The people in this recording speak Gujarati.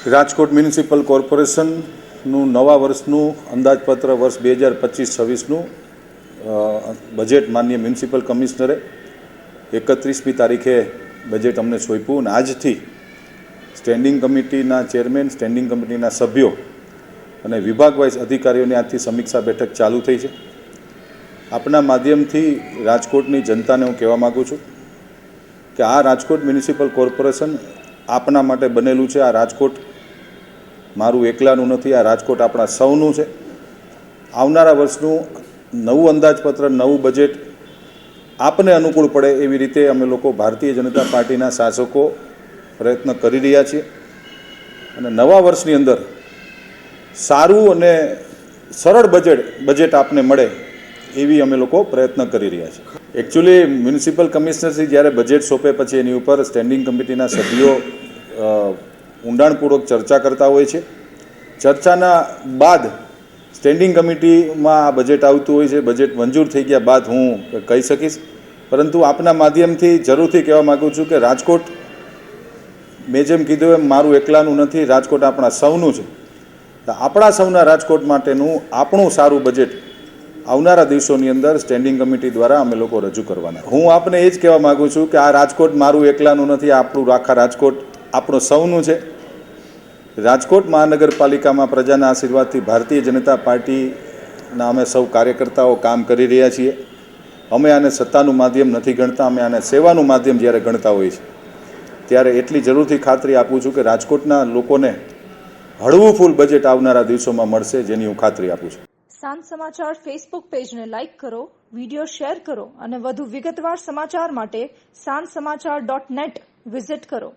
રાજકોટ મ્યુનિસિપલ કોર્પોરેશનનું નવા વર્ષનું અંદાજપત્ર વર્ષ 2025-26નું બજેટ માન્ય મ્યુનિસિપલ કમિશનરે 31મી તારીખે બજેટ અમને સોંપ્યું અને આજથી સ્ટેન્ડિંગ કમિટીના ચેરમેન, સ્ટેન્ડિંગ કમિટીના સભ્યો અને વિભાગ વાઇઝ અધિકારીઓની આજથી સમીક્ષા બેઠક ચાલુ થઈ છે. આપના માધ્યમથી રાજકોટની જનતાને હું કહેવા માગું છું કે આ રાજકોટ મ્યુનિસિપલ કોર્પોરેશન આપના માટે બનેલું છે. આ રાજકોટ મારું એકલાનું નથી, આ રાજકોટ આપણા સૌનું છે. આવનારા વર્ષનું નવું અંદાજપત્ર, નવું બજેટ આપને અનુકૂળ પડે એવી રીતે અમે લોકો ભારતીય જનતા પાર્ટીના શાસકો પ્રયત્ન કરી રહ્યા છીએ અને નવા વર્ષની અંદર સારું અને સરળ બજેટ આપને મળે એવી અમે લોકો પ્રયત્ન કરી રહ્યા છીએ. એકચ્યુઅલી મ્યુનિસિપલ કમિશનરશ્રી જ્યારે બજેટ સોંપે પછી એની ઉપર સ્ટેન્ડિંગ કમિટીના સભ્યો ઊંડાણપૂર્વક ચર્ચા કરતા હોય છે. ચર્ચાના બાદ સ્ટેન્ડિંગ કમિટીમાં આ બજેટ આવતું હોય છે. બજેટ મંજૂર થઈ ગયા બાદ હું કહી શકીશ, પરંતુ આપના માધ્યમથી જરૂરથી કહેવા માગું છું કે રાજકોટ, મેં જેમ કીધું એમ, મારું એકલાનું નથી, રાજકોટ આપણા સૌનું છે. આપણા સૌના રાજકોટ માટેનું આપણું સારું બજેટ આવનારા દિવસોની અંદર સ્ટેન્ડિંગ કમિટી દ્વારા અમે લોકો રજૂ કરવાના. હું આપને એ જ કહેવા માગું છું કે આ રાજકોટ મારું એકલાનું નથી, આપણું આખા રાજકોટ આપણું સૌનું છે. રાજકોટ મહાનગરપાલિકામાં પ્રજાના આશીર્વાદથી ભારતીય જનતા પાર્ટીના અમે સૌ કાર્યકર્તાઓ કામ કરી રહ્યા છીએ. અમે આને સત્તાનું માધ્યમ નથી ગણતા, અમે આને સેવાનું માધ્યમ જ્યારે ગણતા હોઈએ છીએ ત્યારે એટલી જરૂરથી ખાતરી આપું છું કે રાજકોટના લોકોને હળવું ફૂલ બજેટ આવનારા દિવસોમાં મળશે, જેની હું ખાતરી આપું છું. સાંજ સમાચાર ફેસબુક પેજને લાઇક કરો, વિડીયો શેર કરો અને વધુ વિગતવાર સમાચાર માટે sanssamachar.net વિઝિટ કરો.